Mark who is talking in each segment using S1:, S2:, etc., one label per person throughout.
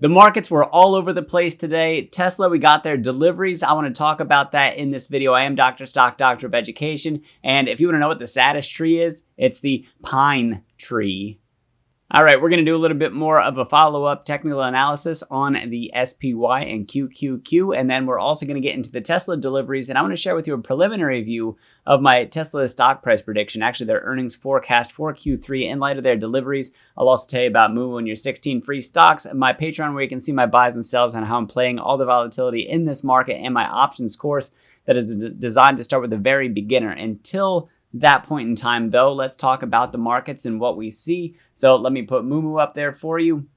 S1: The markets were all over the place today. Tesla, we got their deliveries. I want to talk about that in this video. I am Dr. Stock, Doctor of Education. And if you want to know what the saddest tree is, it's the pine tree. All right, we're going to do a little bit more of a follow-up technical analysis on the SPY and QQQ, and then we're also going to get into the Tesla deliveries, and I want to share with you a preliminary view of my Tesla stock price prediction, actually their earnings forecast for Q3 in light of their deliveries. I'll also tell you about Moomoo and your 16 free stocks, and my Patreon where you can see my buys and sells and how I'm playing all the volatility in this market, and my options course that is designed to start with the very beginner. Until that point in time, though, let's talk about the markets and what we see. So let me put Moomoo up there for you.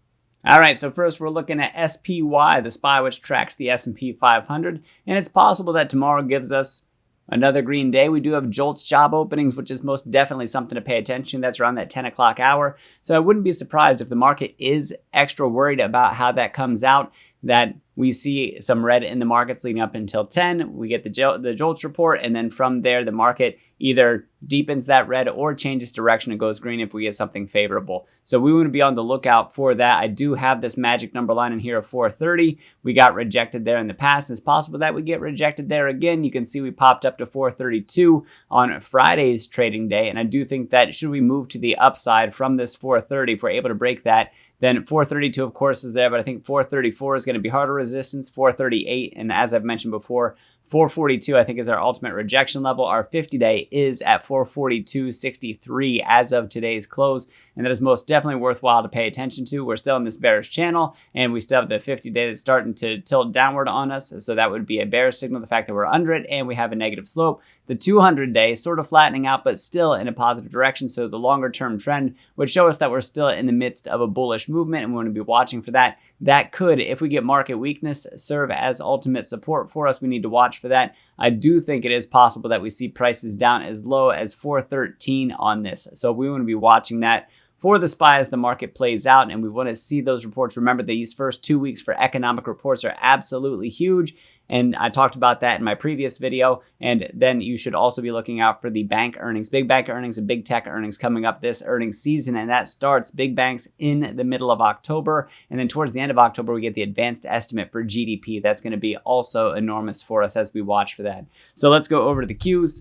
S1: All right, so first we're looking at SPY, the SPY which tracks the S&P 500, and it's possible that tomorrow gives us another green day. We do have JOLTS job openings, which is most definitely something to pay attention. That's around that 10 o'clock hour. So I wouldn't be surprised if the market is extra worried about how that comes out, that we see some red in the markets leading up until 10. We get the JOLTS report, and then from there, the market either deepens that red or changes direction and goes green if we get something favorable. So we want to be on the lookout for that. I do have this magic number line in here of 430. We got rejected there in the past. It's possible that we get rejected there again. You can see we popped up to 432 on Friday's trading day, and I do think that should we move to the upside from this 430, if we're able to break that, then 432, of course, is there, but I think 434 is going to be harder resistance, 438, and as I've mentioned before, 442, I think, is our ultimate rejection level. Our 50-day is at 442.63 as of today's close, and that is most definitely worthwhile to pay attention to. We're still in this bearish channel, and we still have the 50-day that's starting to tilt downward on us, so that would be a bearish signal, the fact that we're under it, and we have a negative slope. The 200-day sort of flattening out, but still in a positive direction, so the longer-term trend would show us that we're still in the midst of a bullish movement, and we want to be watching for that. That could, if we get market weakness, serve as ultimate support for us. We need to watch for that. I do think it is possible that we see prices down as low as 413 on this. So we want to be watching that for the SPY as the market plays out, and we want to see those reports. Remember, these first 2 weeks for economic reports are absolutely huge, and I talked about that in my previous video. And then you should also be looking out for the bank earnings, big bank earnings and big tech earnings coming up this earnings season, and that starts big banks in the middle of October, and then towards the end of October we get the advanced estimate for GDP. That's going to be also enormous for us as we watch for that. So let's go over to the Qs.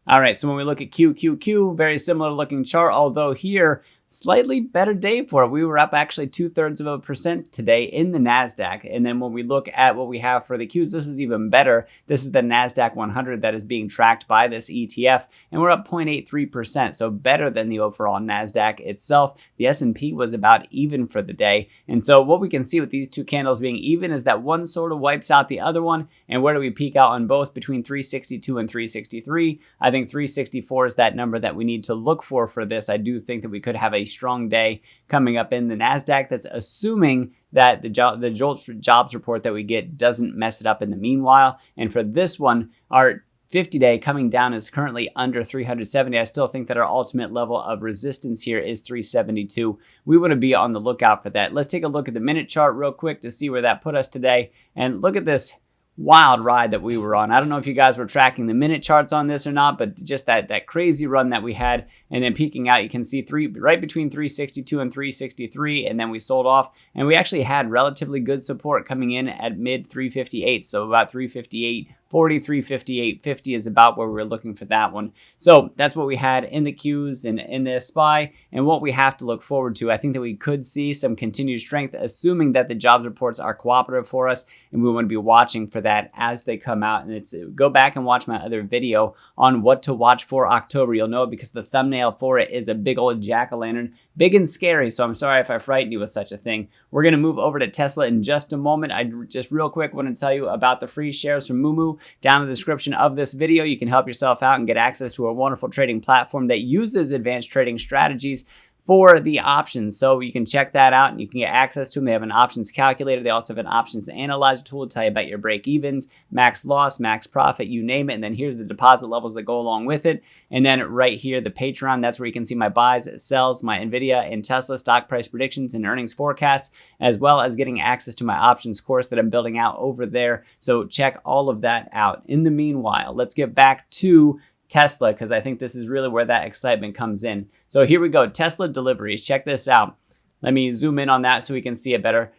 S1: All right, so when we look at QQQ, very similar looking chart, although here, slightly better day for it. We were up actually 0.2% today in the Nasdaq. And then when we look at what we have for the Qs, this is even better. This is the Nasdaq 100 that is being tracked by this ETF, and we're up 0.83%, so better than the overall Nasdaq itself. The S&P was about even for the day. And so what we can see with these two candles being even is that one sort of wipes out the other one. And where do we peak out on both? Between 362 and 363. I think 364 is that number that we need to look for this. I do think that we could have a strong day coming up in the Nasdaq. That's assuming that the JOLTS jobs report that we get doesn't mess it up in the meanwhile. And for this one, our 50-day coming down is currently under 370. I still think that our ultimate level of resistance here is 372. We want to be on the lookout for that. Let's take a look at the minute chart real quick to see where that put us today. And look at this wild ride that we were on. I don't know if you guys were tracking the minute charts on this or not, but just that crazy run that we had, and then peaking out, you can see right between 362 and 363, and then we sold off, and we actually had relatively good support coming in at mid 358, so about 358. 358.50 is about where we're looking for that one. So that's what we had in the Qs and in the SPY, and what we have to look forward to. I think that we could see some continued strength, assuming that the jobs reports are cooperative for us, and we want to be watching for that as they come out. And go back and watch my other video on what to watch for October. You'll know it because the thumbnail for it is a big old jack-o'-lantern, big and scary, so I'm sorry if I frightened you with such a thing. We're going to move over to Tesla in just a moment. I just real quick want to tell you about the free shares from Moomoo. Down in the description of this video, you can help yourself out and get access to a wonderful trading platform that uses advanced trading strategies for the options. So you can check that out and you can get access to them. They have an options calculator. They also have an options analyzer tool to tell you about your break evens, max loss, max profit, you name it. And then here's the deposit levels that go along with it. And then right here, the Patreon, that's where you can see my buys, sells, my NVIDIA and Tesla stock price predictions and earnings forecasts, as well as getting access to my options course that I'm building out over there. So check all of that out. In the meanwhile, let's get back to Tesla, because I think this is really where that excitement comes in. So here we go, Tesla Deliveries. Check this out. Let me zoom in on that so we can see it better.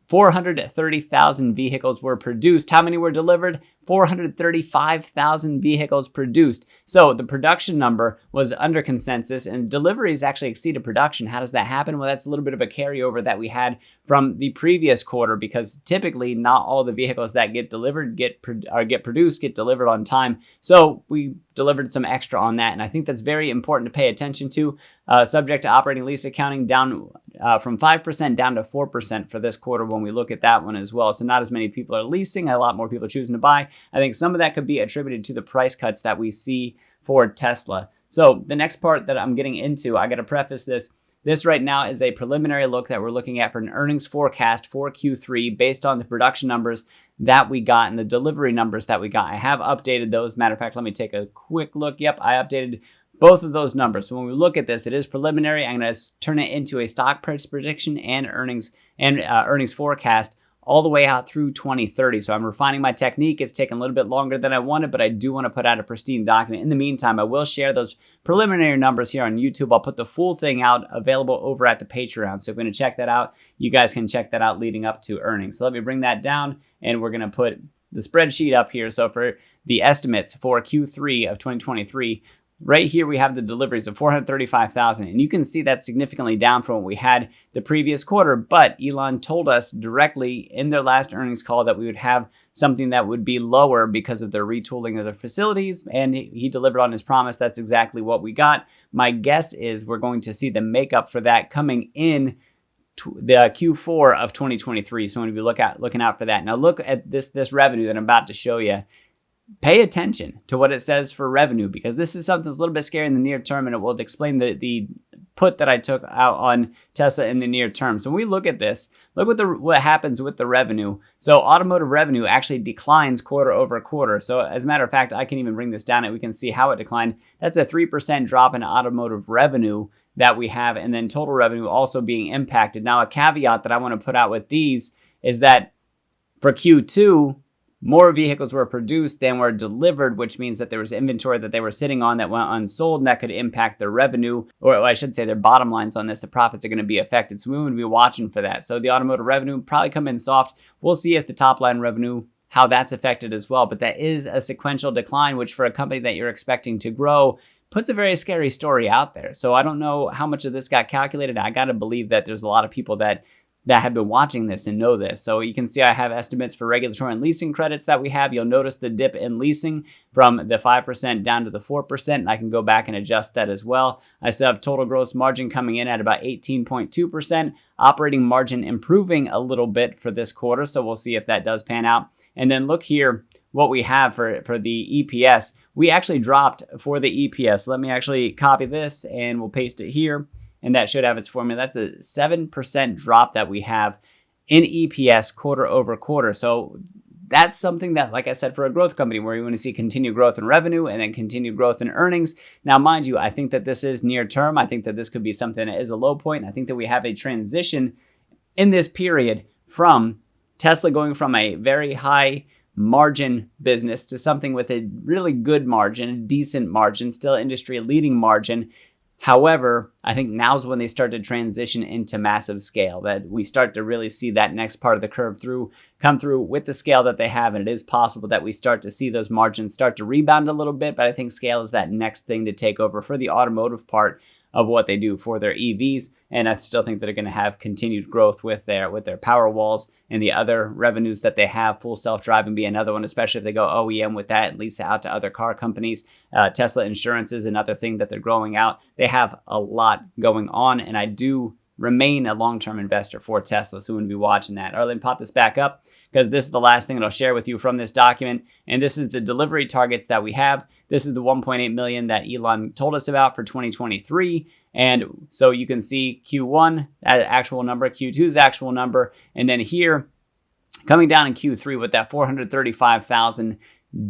S1: 430,000 vehicles were produced. How many were delivered? 435,000 vehicles produced. So the production number was under consensus, and deliveries actually exceeded production. How does that happen? Well, that's a little bit of a carryover that we had from the previous quarter, because typically not all the vehicles that get delivered get produced get delivered on time. So we delivered some extra on that, and I think that's very important to pay attention to. Subject to operating lease accounting, down from 5% down to 4% for this quarter when we look at that one as well. So not as many people are leasing, a lot more people choosing to buy. I think some of that could be attributed to the price cuts that we see for Tesla. So the next part that I'm getting into, I got to preface this. This right now is a preliminary look that we're looking at for an earnings forecast for Q3 based on the production numbers that we got and the delivery numbers that we got. I have updated those. Matter of fact, let me take a quick look. Yep, I updated both of those numbers. So when we look at this, it is preliminary. I'm going to turn it into a stock price prediction and earnings forecast all the way out through 2030. So I'm refining my technique. It's taken a little bit longer than I wanted, but I do want to put out a pristine document. In the meantime, I will share those preliminary numbers here on YouTube. I'll put the full thing out available over at the Patreon. So if you're going to check that out, you guys can check that out leading up to earnings. So let me bring that down, and we're going to put the spreadsheet up here. So for the estimates for Q3 of 2023, right here we have the deliveries of 435,000, and you can see that's significantly down from what we had the previous quarter. But Elon told us directly in their last earnings call that we would have something that would be lower because of their retooling of their facilities, and he delivered on his promise. That's exactly what we got. My guess is we're going to see the makeup for that coming in the Q4 of 2023. So when we looking out for that. Now look at this revenue that I'm about to show you. Pay attention to what it says for revenue, because this is something that's a little bit scary in the near term, and it will explain the put that I took out on Tesla in the near term. So when we look at this, look what happens with the revenue. So automotive revenue actually declines quarter over quarter. So as a matter of fact, I can even bring this down and we can see how it declined. That's a 3% drop in automotive revenue that we have, and then total revenue also being impacted. Now, a caveat that I want to put out with these is that for Q2, more vehicles were produced than were delivered, which means that there was inventory that they were sitting on that went unsold, and that could impact their revenue, or I should say their bottom lines on this. The profits are going to be affected. So we would be watching for that. So the automotive revenue probably come in soft. We'll see if the top line revenue, how that's affected as well. But that is a sequential decline, which for a company that you're expecting to grow puts a very scary story out there. So I don't know how much of this got calculated. I got to believe that there's a lot of people that have been watching this and know this. So you can see I have estimates for regulatory and leasing credits that we have. You'll notice the dip in leasing from the 5% down to the 4%. And I can go back and adjust that as well. I still have total gross margin coming in at about 18.2%. Operating margin improving a little bit for this quarter. So we'll see if that does pan out. And then look here what we have for the EPS. We actually dropped for the EPS. Let me actually copy this and we'll paste it here. And that should have its formula. That's a 7% drop that we have in EPS quarter over quarter. So that's something that, like I said, for a growth company where you want to see continued growth in revenue and then continued growth in earnings. Now, mind you, I think that this is near term. I think that this could be something that is a low point. I think that we have a transition in this period from Tesla going from a very high margin business to something with a really good margin, a decent margin, still industry leading margin. However, I think now's when they start to transition into massive scale, that we start to really see that next part of the curve come through with the scale that they have. And it is possible that we start to see those margins start to rebound a little bit. But I think scale is that next thing to take over for the automotive part of what they do for their EVs. And I still think that they're going to have continued growth with their power walls and the other revenues that they have. Full self-driving be another one, especially if they go OEM with that and lease it out to other car companies. Tesla Insurance is another thing that they're growing out. They have a lot going on, and I do remain a long-term investor for Tesla, so we will be watching that. All right, let me pop this back up because this is the last thing that I'll share with you from this document, and this is the delivery targets that we have. This is the 1.8 million that Elon told us about for 2023, and so you can see Q1 actual number, Q2's actual number, and then here, coming down in Q3 with that 435,000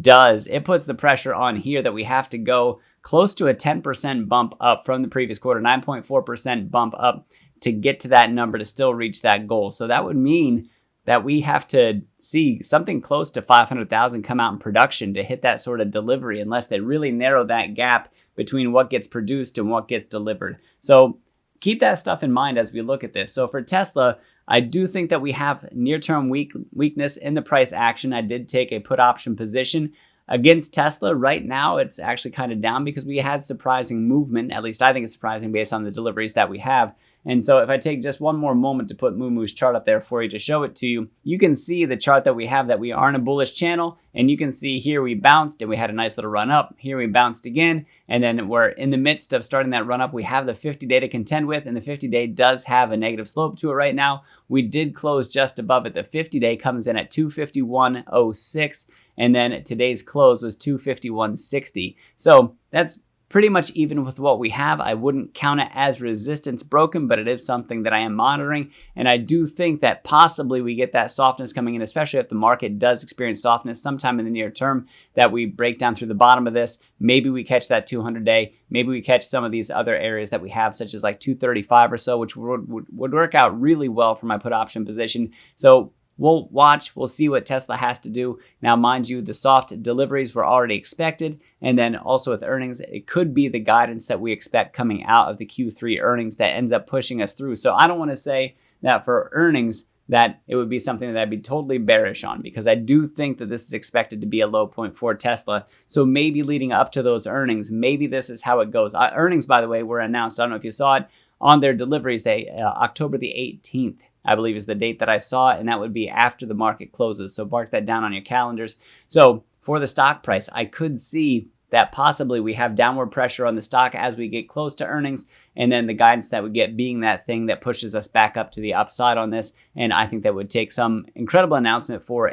S1: does, it puts the pressure on here that we have to go close to a 10% bump up from the previous quarter, 9.4% bump up to get to that number to still reach that goal. So that would mean that we have to see something close to 500,000 come out in production to hit that sort of delivery, unless they really narrow that gap between what gets produced and what gets delivered. So keep that stuff in mind as we look at this. So for Tesla, I do think that we have near-term weakness in the price action. I did take a put option position against Tesla. Right now, it's actually kind of down because we had surprising movement. At least I think it's surprising based on the deliveries that we have. And so if I take just one more moment to put Moomoo's chart up there for you to show it to you, you can see the chart that we have that we are in a bullish channel. And you can see here we bounced and we had a nice little run up. Here we bounced again. And then we're in the midst of starting that run up. We have the 50-day to contend with, and the 50-day does have a negative slope to it right now. We did close just above it. The 50-day comes in at 251.06. And then today's close was 251.60. So that's pretty much even with what we have. I wouldn't count it as resistance broken, but it is something that I am monitoring. And I do think that possibly we get that softness coming in, especially if the market does experience softness sometime in the near term, that we break down through the bottom of this. Maybe we catch that 200-day. Maybe we catch some of these other areas that we have, such as like 235 or so, which would work out really well for my put option position. So we'll watch. We'll see what Tesla has to do. Now, mind you, the soft deliveries were already expected. And then also with earnings, it could be the guidance that we expect coming out of the Q3 earnings that ends up pushing us through. So I don't want to say that for earnings that it would be something that I'd be totally bearish on, because I do think that this is expected to be a low point for Tesla. So maybe leading up to those earnings, maybe this is how it goes. Earnings, by the way, were announced. I don't know if you saw it on their deliveries. October the 18th. I believe is the date that I saw, and that would be after the market closes. So mark that down on your calendars. So for the stock price, I could see that possibly we have downward pressure on the stock as we get close to earnings, and then the guidance that we get being that thing that pushes us back up to the upside on this. And I think that would take some incredible announcement for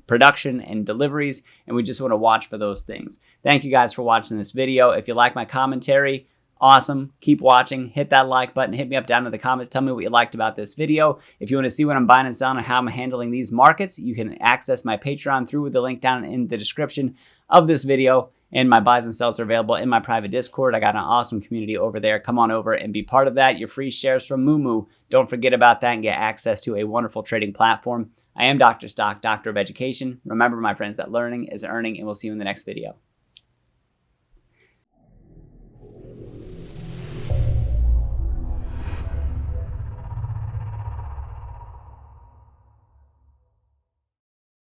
S1: production and deliveries, and we just want to watch for those things. Thank you guys for watching this video. If you like my commentary, awesome. Keep watching. Hit that like button. Hit me up down in the comments. Tell me what you liked about this video. If you want to see what I'm buying and selling and how I'm handling these markets, you can access my Patreon through the link down in the description of this video. And my buys and sells are available in my private Discord. I got an awesome community over there. Come on over and be part of that. Your free shares from Moomoo. Don't forget about that and get access to a wonderful trading platform. I am Dr. Stock, Doctor of Education. Remember, my friends, that learning is earning, and we'll see you in the next video.